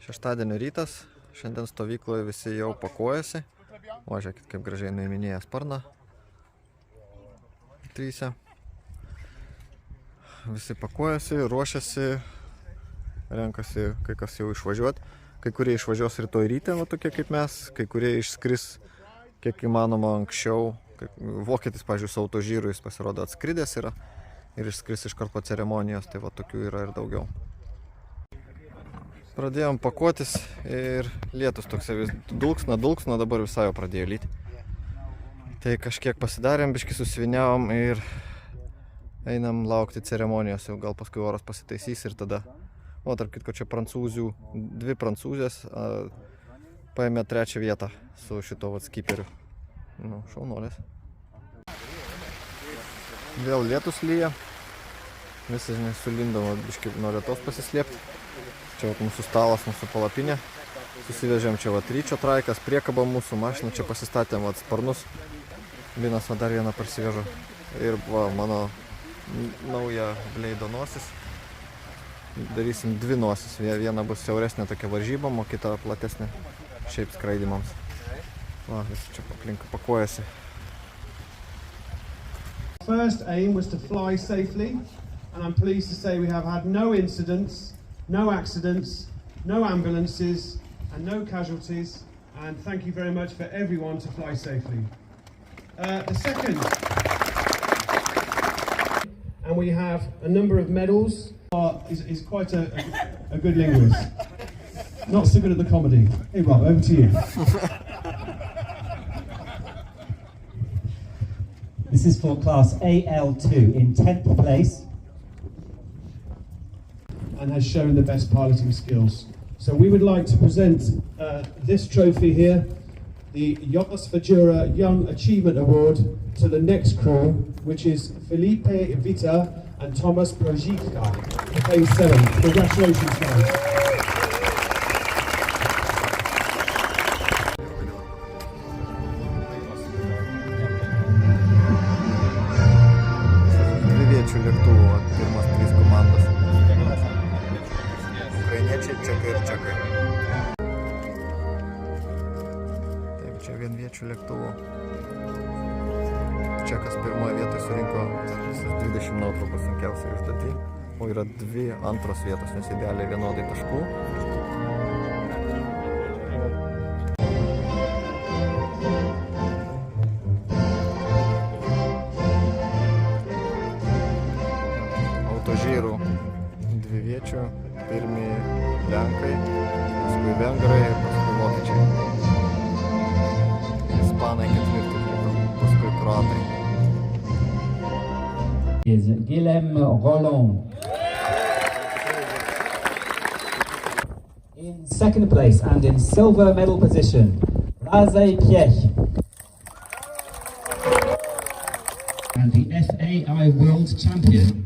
Šeštadienio rytas, šiandien stovykloje visi jau pakuojasi. O, žiūrėkit, kaip gražiai nuiminėja sparną. Trysia. Visi pakuojasi, ruošiasi, renkasi kai kas jau išvažiuoti. Kai kurie išvažiuos rytoj ryte, va tokie kaip mes, kai kurie išskris kiek įmanoma anksčiau. Vokietis, pavyzdžiui, su autožyru jis pasirodo atskridęs yra ir išskris iškart po ceremonijos, tai va tokių yra ir daugiau. Pradėjom pakuotis ir lietus toksai vis dulksna, dabar visai jau pradėjo lyti. Tai kažkiek pasidarėm, biškį susiviniavom ir einam laukti ceremonijos, jau gal paskui oras pasitaisys ir tada. O, tarp kitko, čia prancūzių, dvi prancūzės paėmė 3. vietą su šito vat skiperiu. Nu, šaunolės. Vėl lietus lyja. Visi sulindom, biškį nuo lietos pasislėpti. Čia vat mūsų stalas, mūsų palapinė. Susivežėm čia vat ryčio traikas, priekaba mūsų mašiną, čia pasistatėm vat sparnus. Vienas va dar vieną parsivežo. Ir va, mano nauja bleido nosis. Darysim 2 nosis. Viena bus siauresnė tokia varžybom, o kita platesnė šiaip skraidimams. Va, visi čia aplink pakuojasi. First aim was to fly safely, and I'm pleased to say we have had no incidents, no accidents, no ambulances, and no casualties. And thank you very much for everyone to fly safely. The second, and we have a number of medals. Is quite a good linguist. Not so good at the comedy. Hey Rob, over to you. This is for class AL2 in 10th place. And has shown the best piloting skills. So we would like to present this trophy here, the Jos Vajura Young Achievement Award, to the next crew, which is Felipe Vita and Thomas Projika, phase 7. Congratulations, guys. Lėktuvų, pirmas 3 komandos. Ukrainiečiai, čekai ir čekai. Taip, čia vienviečių lėktuvų. Čekas pirmoje vietoje surinko 20 nuotraukų sunkiausiai užduotį, o yra 2 antros vietos, nes idealiai vienodai taškų. Autožyrų 2 viečių, pirmi lenkai, paskui vengrai, paskui vokiečiai. Ispanai 4, paskui kroatai. Is Guillaume Roland. In 2nd place and in silver medal position, Razej Piech. And the FAI World Champion.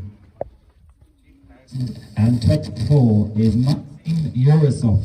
And top 4 is Martin Yorosov.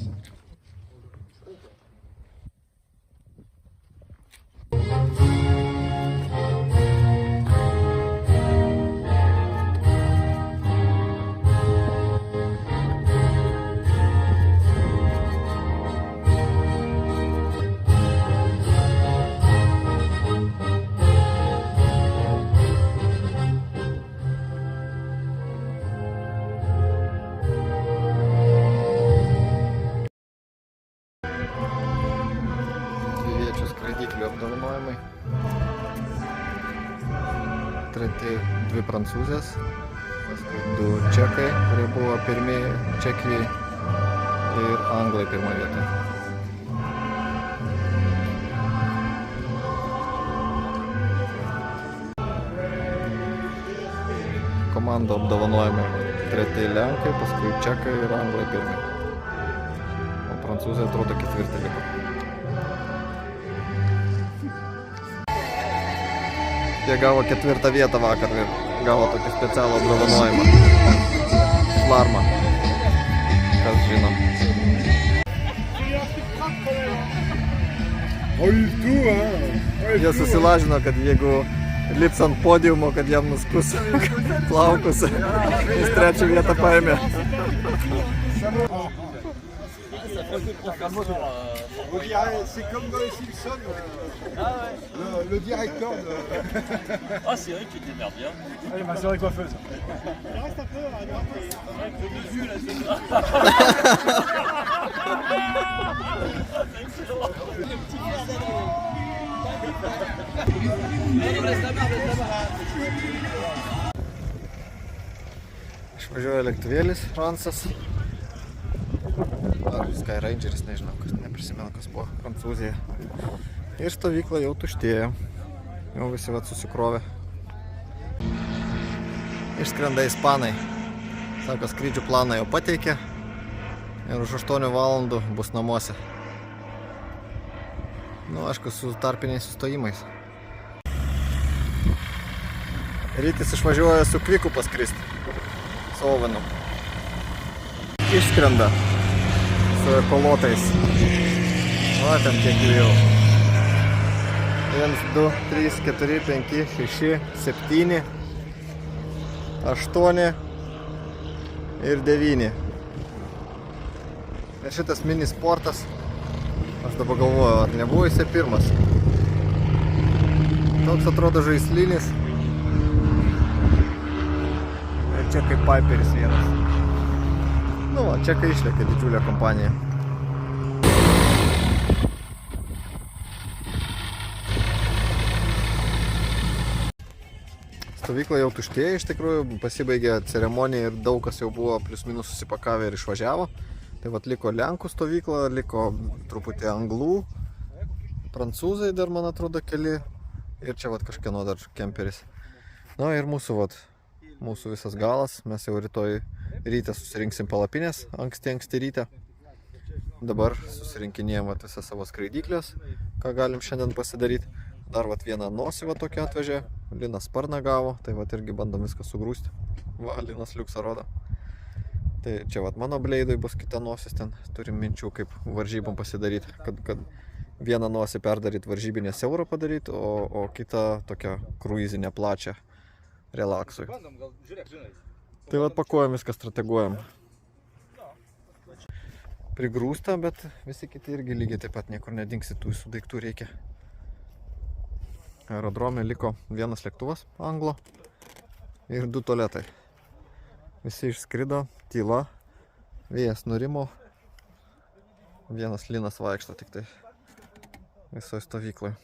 Skraidyklių apdovanojimai. 2 prancūzės, paskui 2 čekai, kurie buvo pirmi Čekijai, ir anglai pirmoje vietoje. Komandų apdovanojimai. 3 lenkai, paskui čekai ir anglai pirmi. O prancūzai atrodo 4 liko. Jie gavo 4 vietą vakar ir gavo tokį specialų apdovanojimą. Flarma. Kas žino. Jie susilažino, kad jeigu lips ant podiumo, kad jam nuskus plaukus. Jis 3 vietą paėmė. On dirait, c'est comme dans les Simpsons, le directeur de... Ah, c'est vrai que tu te démerdes bien. Allez, ma soeur est coiffeuse. Išvažiuoja lėktuvėlis Fransas. Ar Sky Rangeris, nežinau, neprisimenu, kas buvo Prancūzija. Ir stovykla jau tuštėja. Jau visi vat susikrovė. Išskrenda ispanai. Sako, skrydžių planą jau pateikė. Ir už 8 valandų bus namuose. Nu, aišku, su tarpiniais sustojimais. Rytis išvažiuoja su Kviku paskristi. Su Ovenu. Išskrenda su ekolotais. Va, ten kiek jų jau. 1, 2, 3, 4, 5, 6, 7, 8 ir 9. Ir šitas mini sportas, aš dabar galvoju, ar nebuvo jisai pirmas. Toks atrodo žaislinis. Ir čia kaip Piperis vienas. Nu, va, čia kai išlėkė didžiulė kompanija. Stovykla jau tuštėja, iš tikrųjų, pasibaigė ceremonija ir daug kas jau buvo plius minus susipakavę ir išvažiavo. Tai vat liko Lenkų stovykla, liko truputį anglų, prancūzai dar, man atrodo, keli ir čia vat kažkieno dar kemperis. Na ir mūsų vat, mūsų visas galas, mes jau rytoj ryte susirinksim palapinės, anksti ryte. Dabar susirinkinėjom vat visą savo skraidyklės, ką galim šiandien pasidaryti. Dar vat vieną nosį vat tokią atvežė, Linas sparną gavo, tai vat irgi bandom viską sugrūsti. Va, Linas liuksą rodo. Tai čia vat mano bleidui bus kita nosis, ten turim minčių, kaip varžybom pasidaryti, kad vieną nosį perdaryti varžybinę siaurą padaryti, o kitą tokią kruizinę plačią relaksui. Tai vat pakuojam viską, strateguojam. Prigrūsta, bet visi kiti irgi lygiai taip pat niekur nedingsi, tų visų daiktų reikia. Aerodrome liko vienas lėktuvas anglo ir 2 tualetai. Visi išskrido, tyla, vėjas nurimo. Vienas Linas vaikšto tik tai visoje stovykloje.